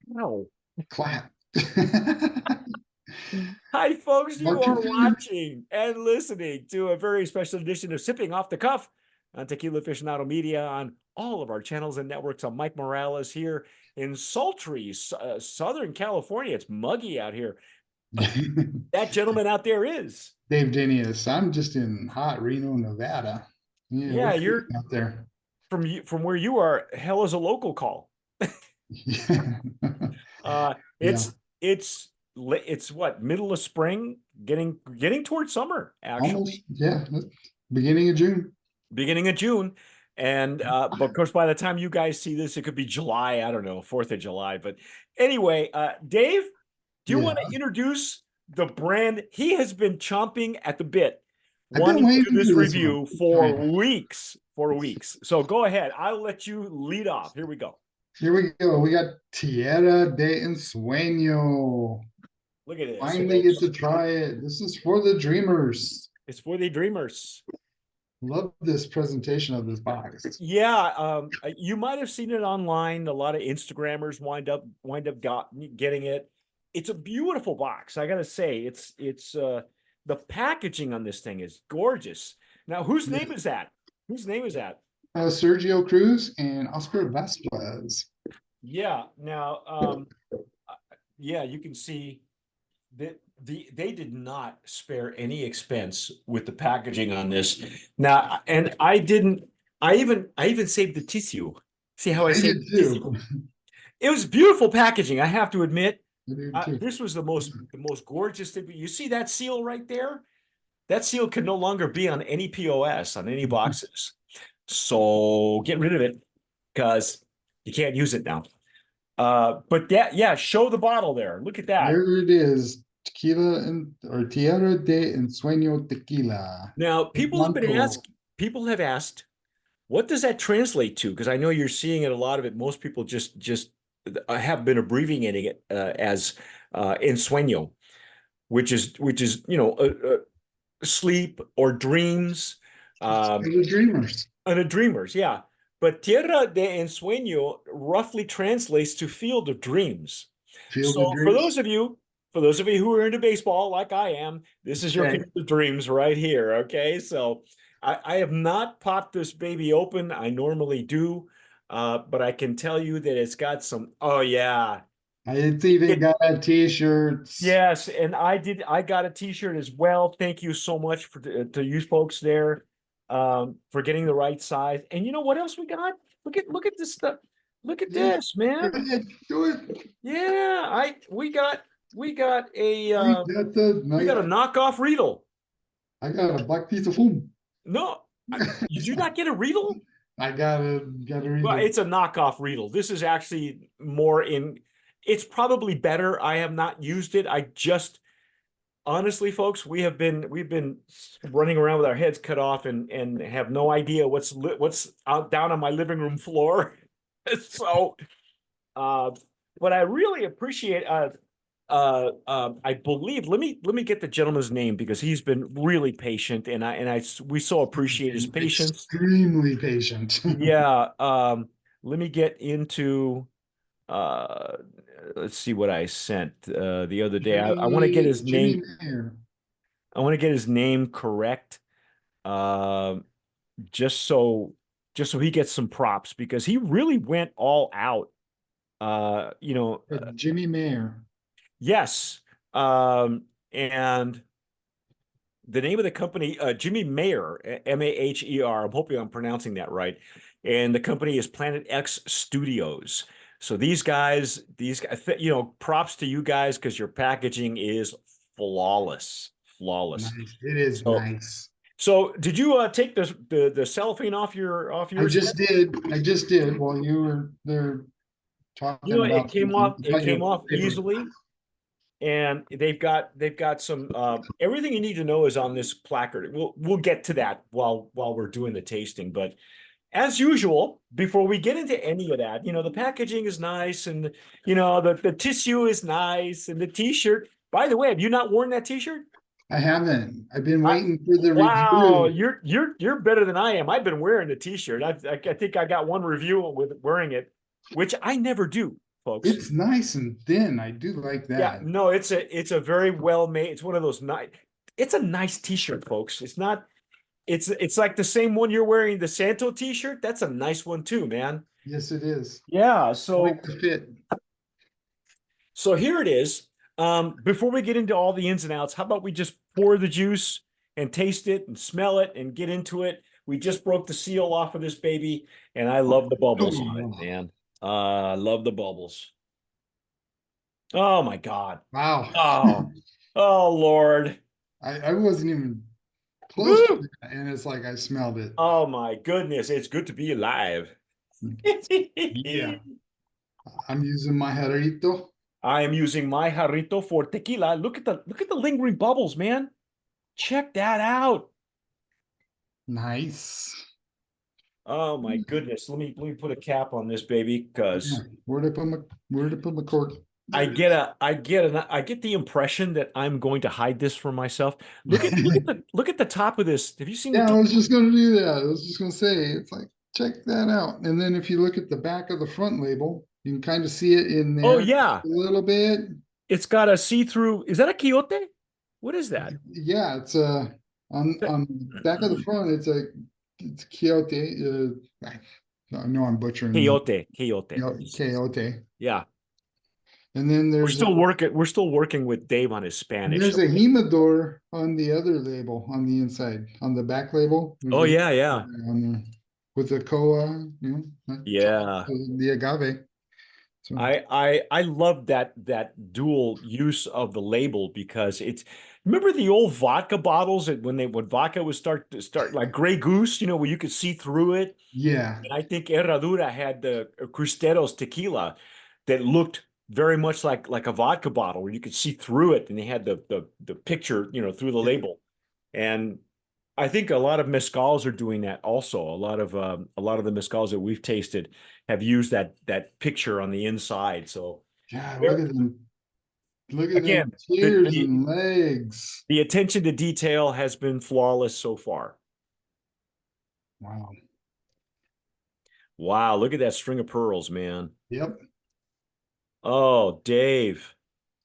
Wow. Clap. Hi, folks. You What you are feeling? watching and listening to a very special edition of Sipping Off the Cuff on Tequila Aficionado Media on all of our channels and networks. I'm Mike Morales here in sultry Southern California. It's muggy out here. That gentleman out there is. Dave Dinius. I'm just in hot Reno, Nevada. Yeah, Yeah, what you you're doing out there? from where you are. Hell is a local call. Yeah. Uh, Yeah. it's what, middle of spring, getting towards summer, Almost. actually. Yeah. Beginning of June. Beginning of June. And but of course, by the time you guys see this, it could be July. I don't know, 4th of July. But anyway, Dave, do you Yeah. want to introduce the brand? He has been chomping at the bit, I've been wanting to do waiting this for this one. review Trying. for weeks, for weeks. So go ahead. I'll let you lead off. Here we go. Here we go. We got Tierra de Ensueño. Look at this, Finally get to folks. try it. This is for the dreamers. It's for the dreamers. Love this presentation of this box. Yeah, you might have seen it online. A lot of Instagrammers getting it. It's a beautiful box. I gotta say, it's the packaging on this thing is gorgeous. Now, whose name is that? Whose name is that? Sergio Cruz and Oscar Vazquez. Yeah. Now, yeah, you can see that they did not spare any expense with the packaging on this. Now, and I didn't. I even saved the tissue. See how I I saved did the too. tissue? It was beautiful packaging, I have to admit. I did too. This was the most gorgeous thing. You see that seal right there? That seal can no longer be on any POS on any boxes. So get rid of it because you can't use it now. But yeah, show the bottle there. Look at that. There it is. Tequila and or Tierra de Ensueño Tequila. Now, Blanco. people have asked, what does that translate to? Because I know you're seeing it a lot of it. Most people just have been abbreviating it as ensueño, which is sleep or dreams, For um, the dreamers. and a dreamers, yeah. But Tierra de Ensueño roughly translates to field of dreams. Field of So dreams. for those of you who are into baseball, like I am, this is your Okay. field of dreams right here. Okay, so I have not popped this baby open. I normally do, but I can tell you that it's got some. Oh yeah, It's even it got t-shirts. yes, and I did. I got a T-shirt as well. Thank you so much to you folks there, for getting the right size. And you know what else we got? Look at this stuff. Look at Yeah. this, Go man. ahead. Do it. Yeah, I we got a I got the we got night. a knockoff Riedel. I got a black piece of food. No, did you not get a Riedel? I gotta read Well, it. it's a knockoff Riedel. This is actually more in. It's probably better. I have not used it. I just honestly, folks, we've been running around with our heads cut off and have no idea what's out down on my living room floor. So, uh, but I really appreciate. I believe. Let me get the gentleman's name because he's been really patient, and we so appreciate his Been patience. extremely patient. Yeah. Let me get into. Uh, let's see what I sent the other day. I want to get his Jimmy name. Mayer. I want to get his name correct, uh, just so just so he gets some props because he really went all out. Uh, you know, uh, Jimmy Mayer. yes. And the name of the company, Jimmy Mayer, Maher. I'm hoping I'm pronouncing that right. And the company is Planet X Studios. So these guys, props to you guys because your packaging is flawless, flawless. Nice. It is So nice. So did you take the cellophane off I yours yet? just did. I just did while you were there You talking know, about something. I it thought you came were off paper. easily, and they've got some everything you need to know is on this placard. We'll get to that while we're doing the tasting, but as usual, before we get into any of that, the packaging is nice, and the tissue is nice, and the t-shirt. By the way, have you not worn that t-shirt? I haven't. I've been I, waiting for the wow, review. you're better than I am. I've been wearing the t-shirt. I think I got one review with wearing it, which I never do. folks. It's nice and thin. I do like Yeah, that. no, it's a very well made. It's one of those nice. It's a nice t-shirt, folks. It's not. It's like the same one you're wearing, the Santo t-shirt. That's a nice one too, man. Yes, it is. Yeah. Quite the fit. So here it is. Before we get into all the ins and outs, how about we just pour the juice and taste it and smell it and get into it? We just broke the seal off of this baby, and I love the bubbles on it, Oh, man. I love the bubbles. Oh my God. wow. Oh, oh Lord. I wasn't even close to Woo! that, and it's like I smelled it. Oh my goodness. It's good to be alive. Yeah. I'm using my jarrito. I am using my jarrito for tequila. Look at the lingering bubbles, man. Check that out. Nice. Oh my goodness. Let me put a cap on this baby because Where'd I put my cork? I get the impression that I'm going to hide this from myself. Look at the top of this. Have you seen the Yeah, I top? was just gonna do that. I was just gonna say, it's like, check that out. And then if you look at the back of the front label, you can kind of see it in Oh there yeah. a little bit. It's got a see-through. Is that a quiote? What is that? Yeah, it's on the back of the front, it's Quixote. I know I'm butchering the Quiote. Quixote. Yeah. And then We're still working with Dave on his Spanish. there's a Himador on the other label on the inside, on the back label. There's Oh a yeah, yeah. on there with the coa, Yeah. the agave. So I love that dual use of the label because it's remember the old vodka bottles that when vodka was start like Grey Goose, where you could see through it. yeah, And I think Herradura had the Crusteros tequila that looked very much like a vodka bottle where you could see through it and they had the picture, through the label. And I think a lot of mezcals are doing that also. A lot of the mezcals that we've tasted have used that picture on the inside. So God, there look at them again, the, tears the and legs. the attention to detail has been flawless so far. Wow. Wow, look at that string of pearls, man. Yep. Oh, Dave.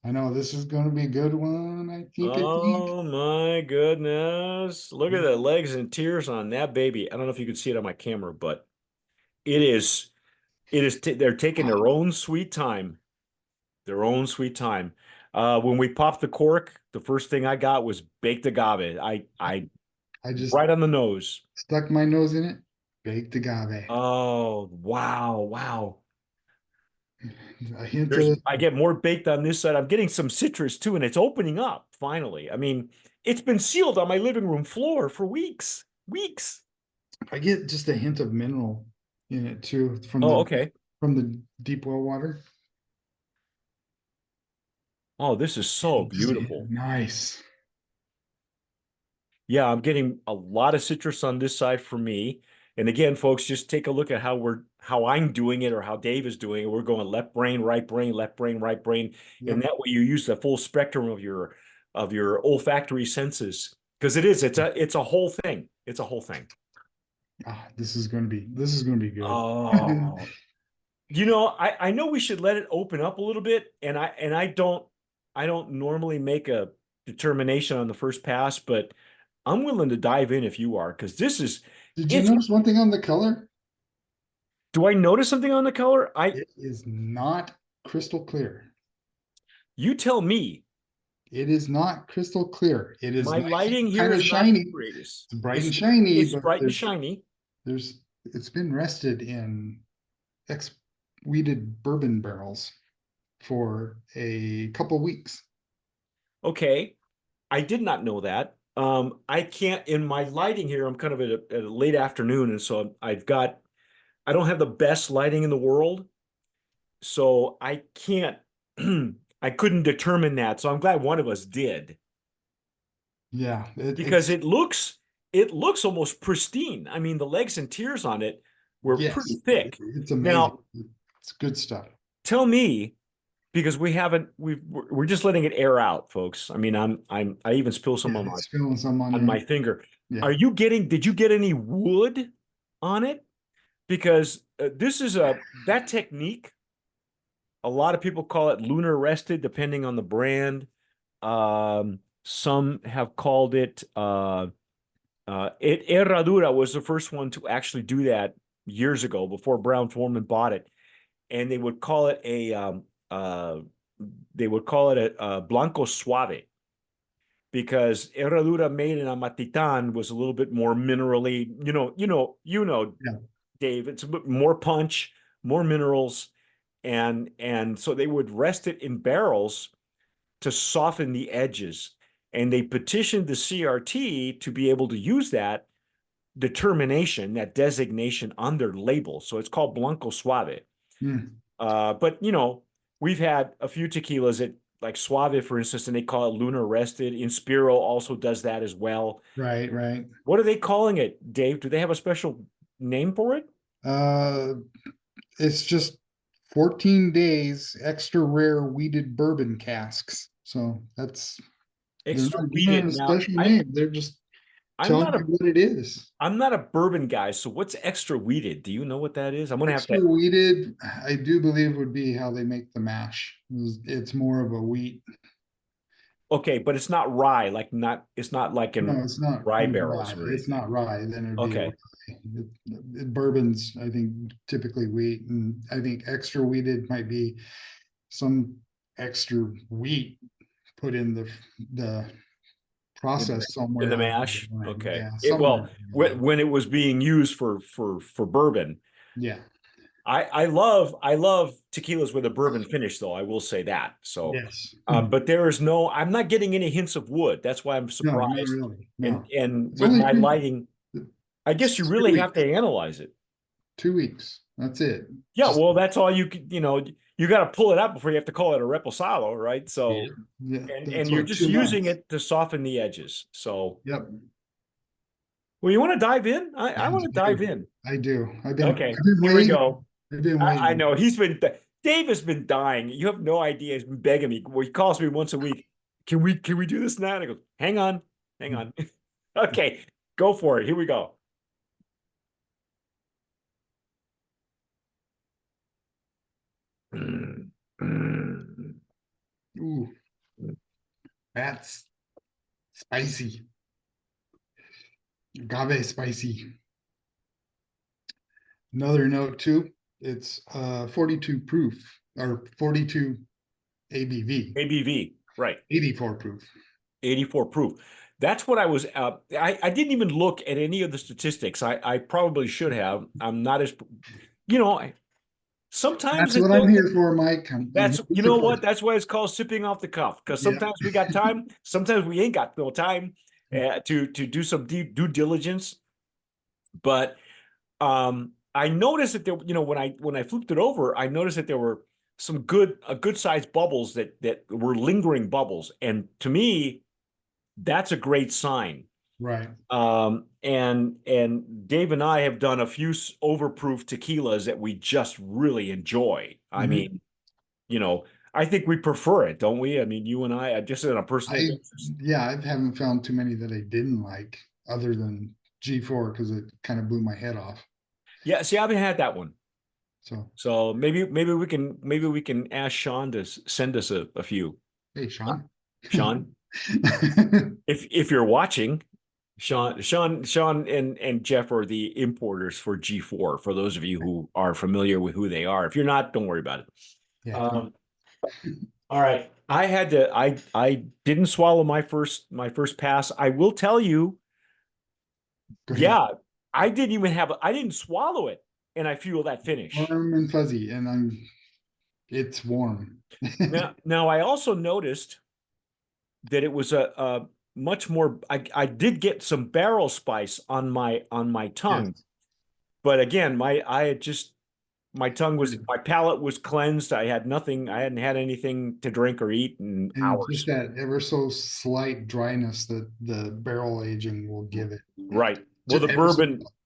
I know this is going to be a good one. I think. Oh my goodness. Look at the legs and tears on that baby. I don't know if you can see it on my camera, but it is they're taking their own sweet time. Their own sweet time. When we popped the cork, the first thing I got was baked agave. I I just right on the nose. stuck my nose in it. Baked agave. Oh, wow, wow. A hint of I get more baked on this side. I'm getting some citrus too, and it's opening up finally. I mean, it's been sealed on my living room floor for weeks. Weeks. I get just a hint of mineral in it too Oh, okay. from the deep well water. Oh, this is so beautiful. Nice. Yeah, I'm getting a lot of citrus on this side for me. And again, folks, just take a look at how I'm doing it or how Dave is doing it. We're going left brain, right brain, left brain, right brain. Yep. And that way you use the full spectrum of your olfactory senses. Because it's a whole thing. It's a whole thing. Ah, this is going to be good. Oh, I know we should let it open up a little bit, and I don't normally make a determination on the first pass, but I'm willing to dive in if you are, because Did you it's notice one thing on the color? do I notice something on the color? It is not crystal clear. You tell me. It is not crystal clear. It is My nice lighting and here kind of is not the shiny. greatest. It's bright and shiny, It's but bright and shiny. it's been rested in ex-weeded bourbon barrels for a couple weeks. Okay. I did not know that. I can't in my lighting here, I'm kind of at a late afternoon, and so I don't have the best lighting in the world. So I can't, I couldn't determine that. So I'm glad one of us did Yeah, because it looks almost pristine. I mean, the legs and tears on it were yes, pretty thick. it's amazing. Now, It's good stuff. tell me, because we're just letting it air out, folks. I mean, I even spill some Yeah, on it's feeling some on my there. finger. Yeah. Did you get any wood on it? Because this is that technique A lot of people call it lunar rested, depending on the brand. Some have called it Herradura was the first one to actually do that years ago before Brown-Forman bought it, and they would call it a Blanco Suave because Herradura made in Amatitan was a little bit more minerally, Yeah. Dave, it's a bit more punch, more minerals, and so they would rest it in barrels to soften the edges. And they petitioned the CRT to be able to use that determination, that designation on their label. So it's called Blanco Suave. Mm. But we've had a few tequilas that like Suave, for instance, and they call it Lunar Rested. Inspiro also does that as well. Right, right. What are they calling it, Dave? Do they have a special name for it? Uh, it's just 14 days extra rare weeded bourbon casks. So they're Extra not giving it weeded. a Now, special name. They're just I'm telling not you a what it is. I'm not a bourbon guy, so what's extra weeded? Do you know what that is? I'm gonna have Extra to. weeded, I do believe would be how they make the mash. It's more of a wheat. Okay, but it's not rye, it's not like No, in it's not rye barrels rye. or It's anything. not rye. Then it'd be a Okay. rye. Bourbon's, I think, typically wheat, and I think extra weeded might be some extra wheat put in the process In the somewhere along the mash. line. Okay. Yeah, It somewhere well, along the line. when it was being used for bourbon, Yeah. I love tequilas with a bourbon finish, though. I will say that. So, Yes. but I'm not getting any hints of wood. That's why I'm No, not surprised. really. And No. and It's with only my lighting, I guess it's you 2 really have weeks. to analyze it. 2 weeks. That's it. Yeah, Just well, that's all you could, you got to pull it up before you have to call it a reposado, right? yeah. So, Yeah. and That's you're what, just 2 months. using it to soften the edges. So, Yep. well, you want to dive in? I Yes, want to I dive do. in. I do. Okay, I've been here we waiting. go. I've been I waiting. know Dave has been dying. You have no idea. He's been begging me. Well, he calls me once a week. Can we do this now? And I go, hang on. Okay, go for it. Here we go. Ooh, that's spicy. Agave spicy. Another note too, it's 42 proof or 42 ABV, ABV, right? 84 proof. 84 proof. That's what I was. I didn't even look at any of the statistics. I probably should have. I'm not as, you know. Sometimes That's what I'm here for, Mike. I'm that's here to you know what. support. That's why it's called sipping off the cuff. Because Yeah. sometimes we got time. Sometimes we ain't got no time to do some deep due diligence. But I noticed that there, when I flipped it over, I noticed that there were some good sized bubbles that were lingering bubbles, and to me, that's a great sign. Right. And Dave and I have done a few overproof tequilas that we just really enjoy. I Mhm. mean, I think we prefer it, don't we? I mean, you and I, just on a personal I basis. yeah, I haven't found too many that I didn't like other than G4 because it kind of blew my head off. Yeah, see, I haven't had that one. So So maybe we can ask Sean to send us a few. hey, Sean. Sean, if you're watching, Sean and Jeff are the importers for G4, for those of you who are familiar with who they are. If you're not, don't worry about it. Yeah. All right. I didn't swallow my first pass. I will tell you, Go ahead. yeah, I didn't swallow it, and I feel that finish. Warm and fuzzy, and it's warm. Now I also noticed that it was a much more. I did get some barrel spice on my Yes. tongue, but again, my palate was cleansed. I had nothing. I hadn't had anything to drink or eat in And just hours. that ever so slight dryness that the barrel aging will give it. Right. Well, Just the ever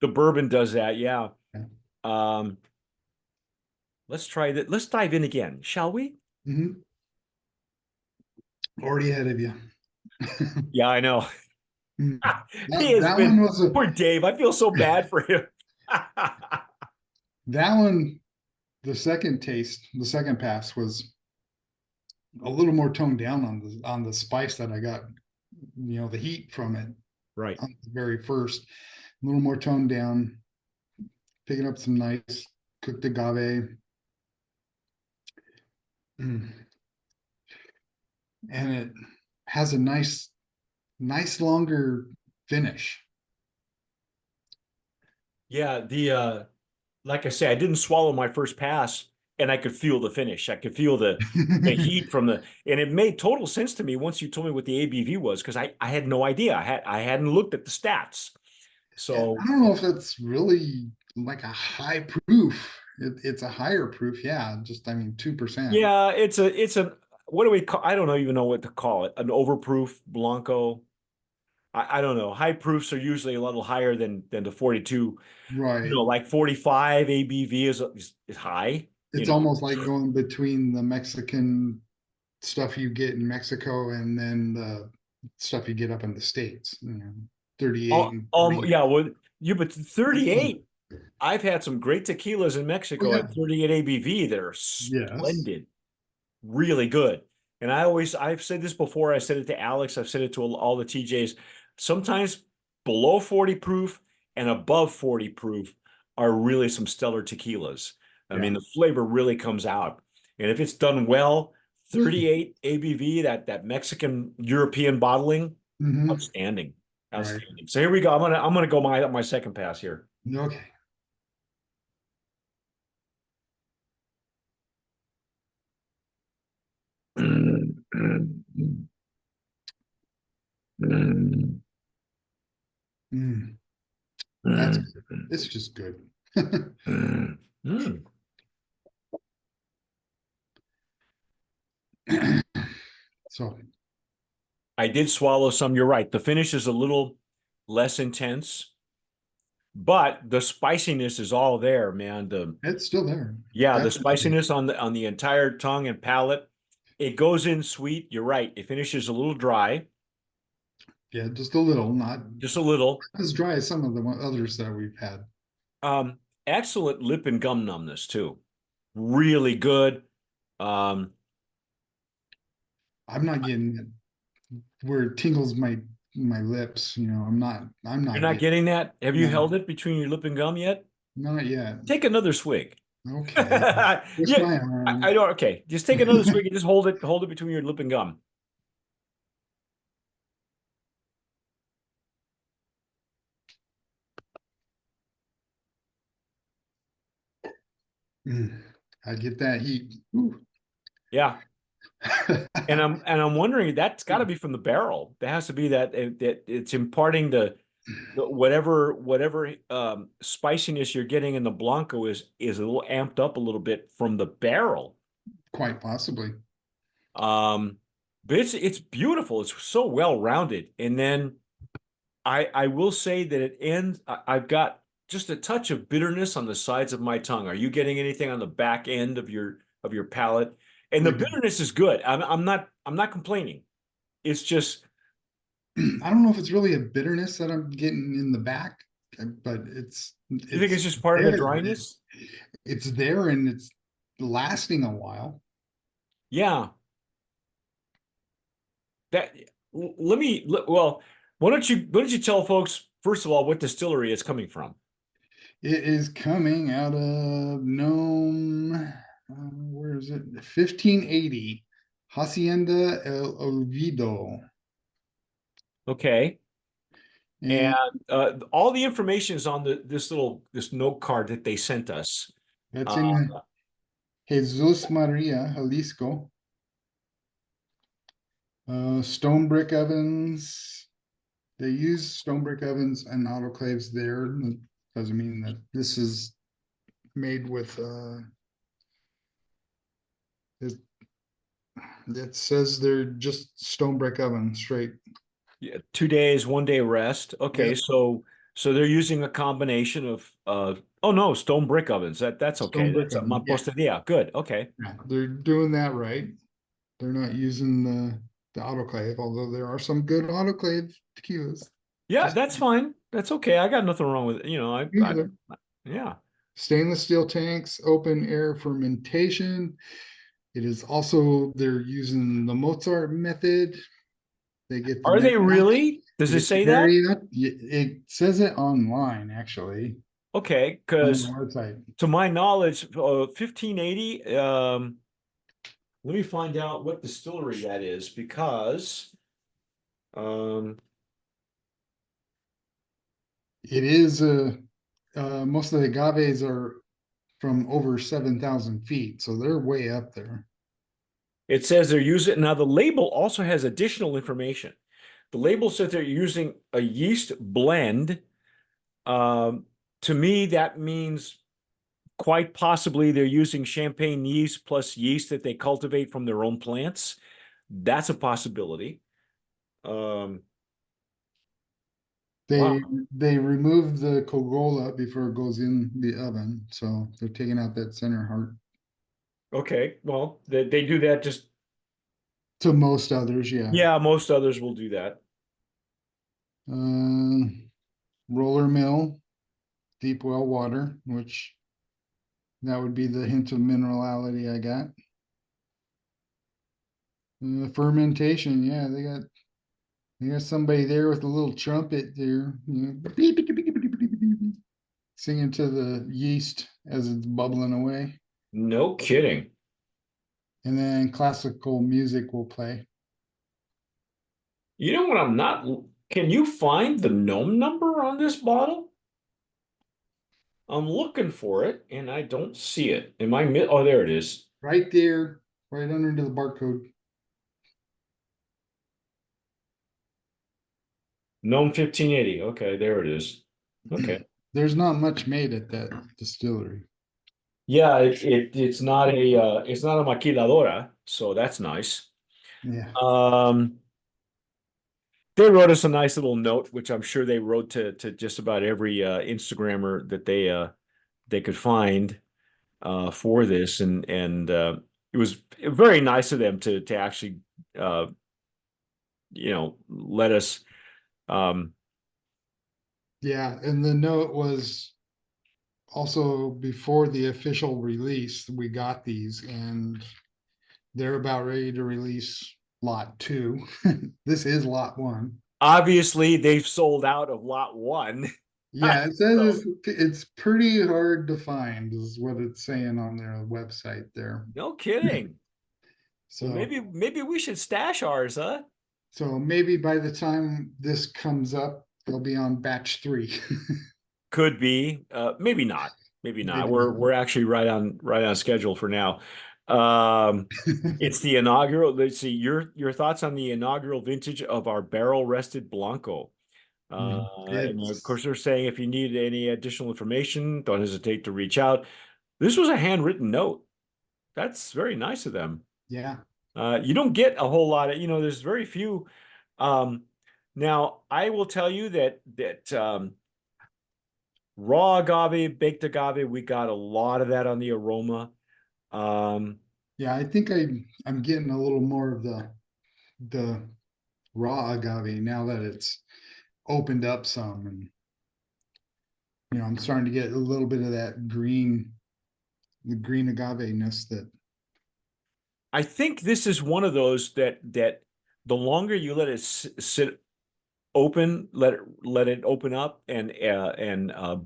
so bourbon does that. Yeah. yeah. Um, let's try that. Let's dive in again, shall we? Mhm. Already ahead of you. Yeah, I know. Mm. He That, has that one been was a poor Dave. I feel so bad for him. that one the second pass was a little more toned down on the spice that I got, the heat from it Right. on the very first, a little more toned down, picking up some nice cooked agave. Mm. And it has a nice longer finish. Yeah, like I say, I didn't swallow my first pass and I could feel the finish. I could feel the heat from and it made total sense to me once you told me what the ABV was, because I had no idea. I hadn't looked at the stats. Yeah, So I don't know if it's really like a high proof. It's a higher proof, yeah. Just I mean 2%. yeah, it's a what do we call, I don't even know what to call it. An overproof Blanco. I don't know. High proofs are usually a little higher than the 42. Right. Like 45 ABV is high, It's almost like going between the Mexican stuff you get in Mexico and then the stuff you get up in the States, 38 and 40. Yeah, well, but 38. I've had some great tequilas in Oh Mexico yeah. at 38 ABV that are Yes. splendid, really good. And I've said this before. I said it to Alex. I've said it to all the TJs. Sometimes below 40 proof and above 40 proof are really some stellar tequilas. I Yeah. mean, the flavor really comes out. And if it's done well, 38 ABV, that Mexican European bottling, Hmm. outstanding. Right. Outstanding. So here we go. I'm gonna go my second pass here. Okay. Mm, that's good. It's just good. Mm. So I did swallow some. You're right. The finish is a little less intense, but the spiciness is all there, man. it's still there. Yeah, the Definitely. spiciness on the entire tongue and palate. It goes in sweet. You're right. It finishes a little dry, Yeah, just a little, not just a little. as dry as some of the others that we've had. Excellent lip and gum numbness too. Really good. Um, I'm not getting it where it tingles my lips. I'm you're not not getting. getting that? Have you No, held it between your lip and gum yet? not yet. Take another swig. Okay. Twist Yeah, my I arm. don't. Okay, just take another swig and just hold it between your lip and gum. Mm, I get that heat. Ooh. Yeah, and I'm wondering that's got to be from the barrel. There has to be that it's imparting the whatever spiciness you're getting in the Blanco is a little amped up a little bit from the barrel. Quite possibly. Um, but it's beautiful. It's so well rounded, and then I will say that it ends. I've got just a touch of bitterness on the sides of my tongue. Are you getting anything on the back end of your palate? And the Like bitterness is good. I'm not complaining. It's just I don't know if it's really a bitterness that I'm getting in the back, but you think it's it's just part of the there. dryness? It's there and it's lasting a while. Yeah. That well, why don't you tell folks first of all what distillery it's coming from? It is coming out of Nome. Where is it? 1580 Hacienda El Olvido. Okay. And And all the information is on this note card that they sent us. that's Uh, in Jesus Maria, Jalisco. Stone brick ovens. They use stone brick ovens and autoclaves there. That doesn't mean that this is made with it, it says they're just stone brick oven straight. yeah, 2 days, 1 day rest. Okay, Yep, so they're using a combination of oh no, stone brick ovens. That's okay. stone brick That's a oven. Yeah, posted. Yeah, good. Okay. yeah, they're doing that right. They're not using the autoclave, although there are some good autoclave tequilas. Yeah, Just that's fine. That's okay. I got nothing wrong with it. either. Yeah. stainless steel tanks, open air fermentation. It is also, they're using the Mozart method. They get the Are they mariachi. really? Does They it get the say that? it says it online, actually, Okay, on their because website. to my knowledge, 1580, let me find out what distillery that is because um It is most of the agaves are from over 7,000 feet, so they're way up there. it says they're using now the label also has additional information. The label says they're using a yeast blend. Um, to me, that means quite possibly they're using champagne yeast plus yeast that they cultivate from their own plants. That's a possibility. Um, They wow. they remove the cogola before it goes in the oven, so they're taking out that center heart. Okay. Well, they do that just, To most others, yeah. yeah, most others will do that. Uh, roller mill, deep well water, which that would be the hint of minerality I got. Fermentation, yeah, they got somebody there with a little trumpet there, singing to the yeast as it's bubbling away. No kidding. And then classical music will play. You know what I'm not, can you find the gnome number on this bottle? I'm looking for it and I don't see it. Am I oh, there it is. Right there, right under the barcode. Gnome 1580. Okay, there it is. Okay. There's not much made at that distillery. Yeah, it's not a maquiladora, so that's nice. Yeah. Um, they wrote us a nice little note, which I'm sure they wrote to just about every Instagrammer that they could find for this, and it was very nice of them to actually uh, let us. Um, Yeah. And the note was also before the official release, we got these and they're about ready to release lot two. This is lot one. Obviously, they've sold out of lot one. Yeah, it says So it's pretty hard to find, is what it's saying on their website there. no kidding. Well, So, maybe we should stash ours, huh? so maybe by the time this comes up, they'll be on batch three. Could be. Maybe not. Maybe not. Maybe We're actually right on schedule for now. Um, not. it's the inaugural. Let's see your thoughts on the inaugural vintage of our barrel rested Blanco. And of It's course, they're saying if you need any additional information, don't hesitate to reach out. This was a handwritten note. That's very nice of them. yeah, You don't get a whole lot of, there's very few. Um, now I will tell you that raw agave, baked agave, we got a lot of that on the aroma. Um, yeah. I think I'm getting a little more of the raw agave now that it's opened up some, and I'm starting to get a little bit of that the green agave-ness that. I think this is one of those that the longer you let it sit open, let it open up and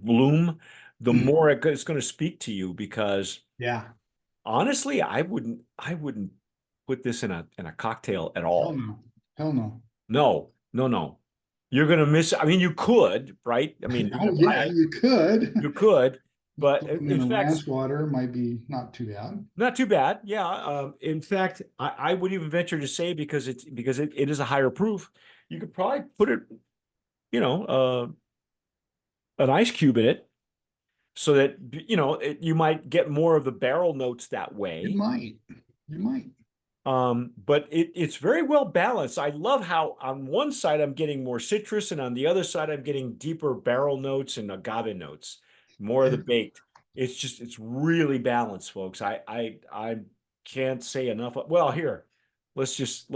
bloom, the more it's going to speak to you because Yeah, honestly, I wouldn't put this in a cocktail at hell all. no, hell no. No, no, no. You're gonna miss. I mean, you could, right? I mean, you're Oh gonna buy yeah, it. you could. You could, but Put them in in a fact, ranch water might be not too bad. not too bad. Yeah. In fact, I would even venture to say because it is a higher proof, you could probably put it, you know, an ice cube in it so that you might get more of the barrel notes that You way. might, you might. But it's very well balanced. I love how on one side I'm getting more citrus, and on the other side I'm getting deeper barrel notes and agave notes, more of the And baked. It's really balanced, folks. I can't say enough. Well, here, let's just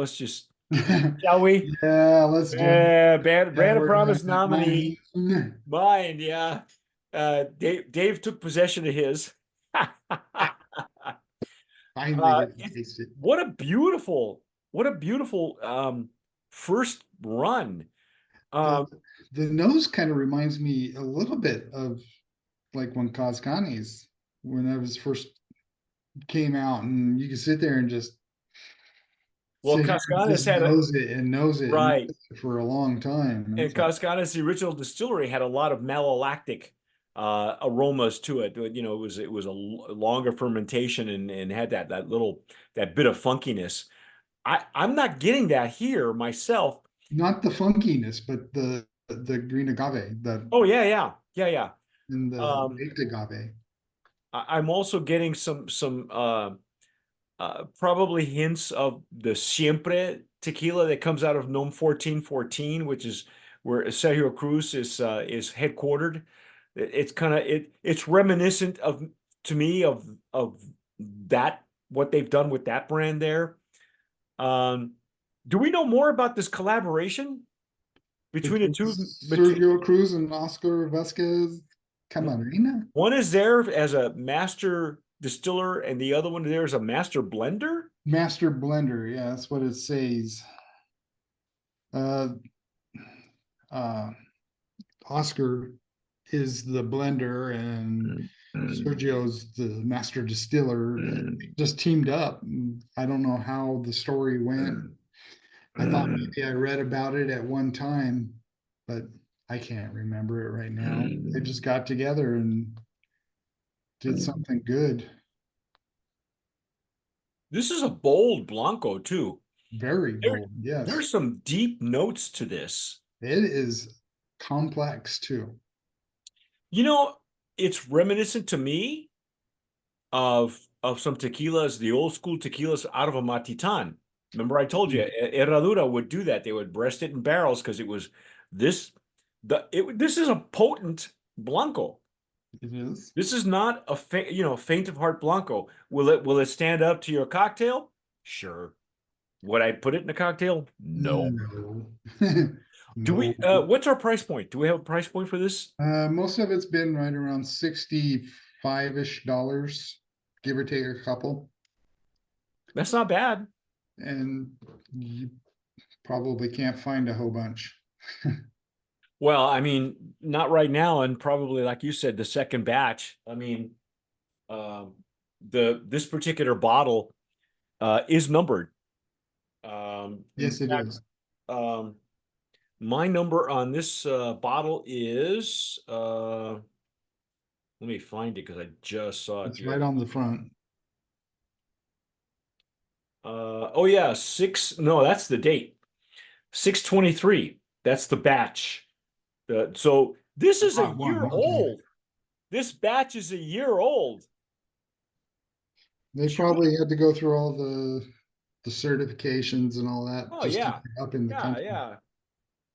shall we? yeah, let's do it. Band Yeah, of we're gonna Promise nominee. mine. Mine, yeah. Dave took possession of his. Finally get to It, taste it. what a beautiful first run. The Um, the nose kind of reminds me a little bit of like when Coscanes, when I was first came out, and you could sit there and just well, sit here and Cascadas just had a nose it and nose it and right, nose it for a long time. And and it's like, Cascadas, the original distillery, had a lot of malolactic aromas to it. You know, it was a longer fermentation and had that bit of funkiness. I'm not getting that here myself. not the funkiness, but the green agave, the Oh yeah, yeah, yeah, yeah. and the Um, baked agave. I'm also getting some probably hints of the Siempre tequila that comes out of Nome 1414, which is where Sergio Cruz is headquartered. It's kind of it's reminiscent of to me of that what they've done with that brand there. Um, do we know more about this collaboration between the Between two? Between Sergio Cruz and Oscar Vazquez Camarena. one is there as a master distiller, and the other one there is a master blender. Master blender, yeah, that's what it says. Uh, uh, Oscar is the blender and Sergio's the master distiller. Just teamed up. I don't know how the story went. I thought maybe I read about it at one time, but I can't remember it right now. They just got together and did something good. This is a bold Blanco too. Very There, bold. Yes. there's some deep notes to this. It is complex too. You know, it's reminiscent to me of some tequilas, the old school tequilas out of a Matitan. Remember, I told you, Herradura would do that. They would breast it in barrels because it was this. This is a potent Blanco. It is. This is not a faint of heart Blanco. Will it stand up to your cocktail? Sure. Would I put it in a cocktail? No. No. Do No. we what's our price point? Do we have a price point for this? Most of it's been right around 65-ish dollars, give or take a couple. That's not bad. And you probably can't find a whole bunch. Well, I mean, not right now, and probably like you said, the second batch. I mean, um, this particular bottle is numbered. In Yes, it fact, is. um, my number on this bottle is let me find it because I just saw it It's the right other. on the front. Oh yeah, six. No, that's the date. 6/23. That's the batch. So this is a Hot year one. Okay. old. This batch is a year old. They Should we? probably had to go through all the certifications and all that Oh just to yeah, get up in the yeah, country. yeah.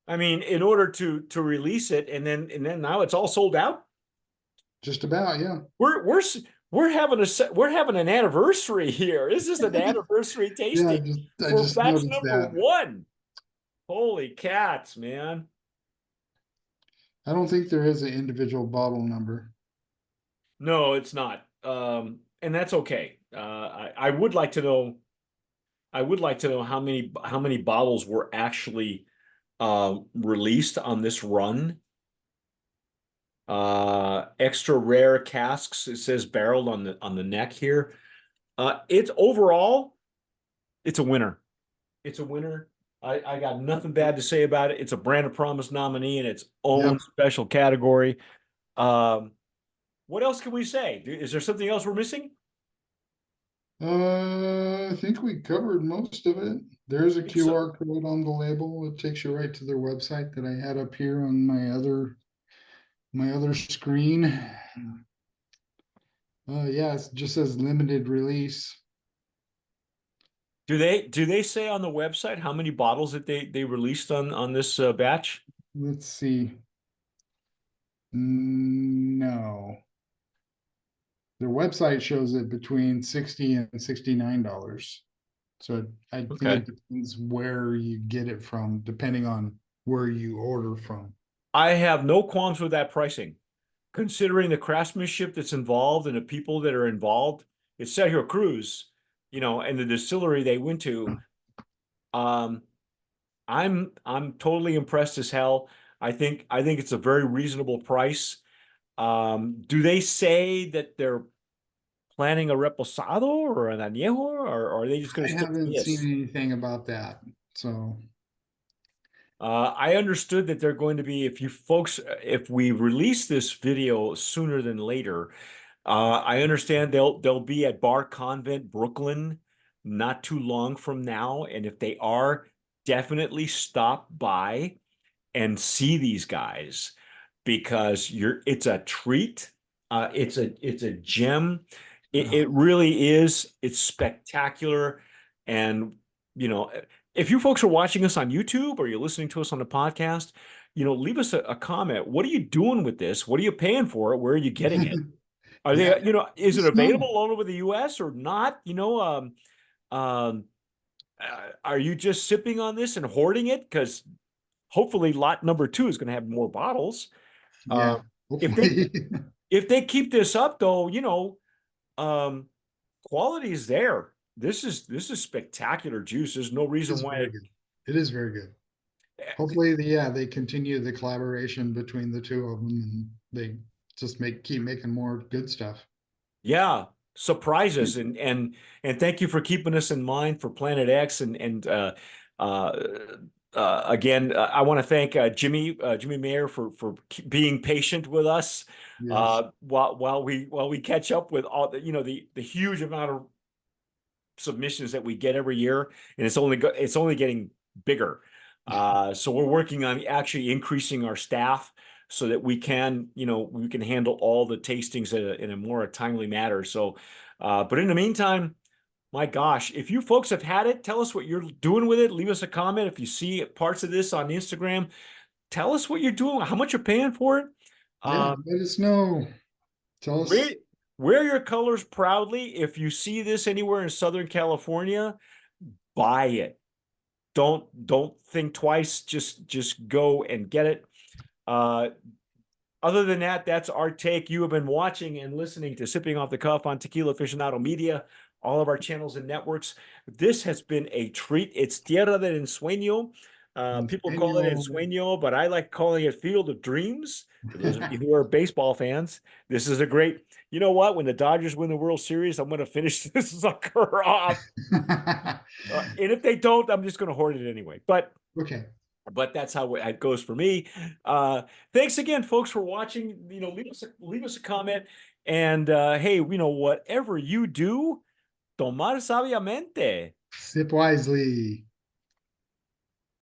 I mean, in order to release it, and then now it's all sold out. Just about, yeah. We're we're s- we're having an anniversary here. This is an anniversary Yeah, tasting I for just batch noticed number that. one. Holy cats, man! I don't think there is an individual bottle number. No, it's not. And that's okay. I would like to know. I would like to know how many bottles were actually released on this run. Extra rare casks. It says barreled on the neck here. It's overall, it's a winner. It's a winner. I got nothing bad to say about it. It's a Brand of Promise nominee in its own Yep. special category. Um, what else can we say? Is there something else we're missing? I think we covered most of it. There's a I think so. QR code on the label. It takes you right to their website that I had up here on my other screen. Yeah, it just says limited release. Do they say on the website how many bottles that they released on this batch? Let's see. No. Their website shows it between 60 and $69. So I think Okay. it depends where you get it from, depending on where you order from. I have no qualms with that pricing. considering the craftsmanship that's involved and the people that are involved, it's Sergio Cruz, and the distillery they went to. Um, I'm totally impressed as hell. I think it's a very reasonable price. Do they say that they're planning a reposado or an añejo, or are they just going I to stick to haven't seen this? anything about that. So I understood that they're going to be, if we release this video sooner than later, I understand they'll be at Bar Convent, Brooklyn, not too long from now. And if they are, definitely stop by and see these guys because it's a treat. It's a gem. It really is. It's spectacular. And, you know, if you folks are watching us on YouTube or you're listening to us on the podcast, leave us a comment. What are you doing with this? What are you paying for it? Where are you getting it? Are yeah, they, is it snow. available all over the US or not? Um, are you just sipping on this and hoarding it? Because hopefully lot number two is going to have more bottles. Uh, Yeah, if they hopefully. if they keep this up though, um, quality is there. This is spectacular juice. There's no It reason is why. very good. It is very good. Hopefully, they continue the collaboration between the two of them, and they just keep making more good stuff. Yeah, surprise us and thank you for keeping us in mind for Planet X and uh, again I want to thank Jimmy Mayer for being patient with us Yes. while we catch up with all the huge amount of submissions that we get every year, and it's only getting bigger. So we're working on actually increasing our staff so that we can handle all the tastings in a more timely manner. So, but in the meantime, my gosh, if you folks have had it, tell us what you're doing with it. Leave us a comment. If you see parts of this on Instagram, tell us what you're doing, how much you're paying for it. Yeah, Um, let us know. Tell wear, us. wear your colors proudly. If you see this anywhere in Southern California, buy it. Don't think twice. Just go and get it. Uh, Other than that, that's our take. You have been watching and listening to Sipping Off the Cuff on Tequila Aficionado Media, all of our channels and networks. This has been a treat. It's Tierra de Ensueño. People call it Ensueño. Ensueño, but I like calling it Field of Dreams. For those of you who are baseball fans, this is a great. You know what? When the Dodgers win the World Series, I'm going to finish this sucker off. And if they don't, I'm just going to hoard it anyway. Okay. But that's how it goes for me. Thanks again, folks, for watching. Leave us a comment, and hey, whatever you do, tomar sabiamente. Sip wisely.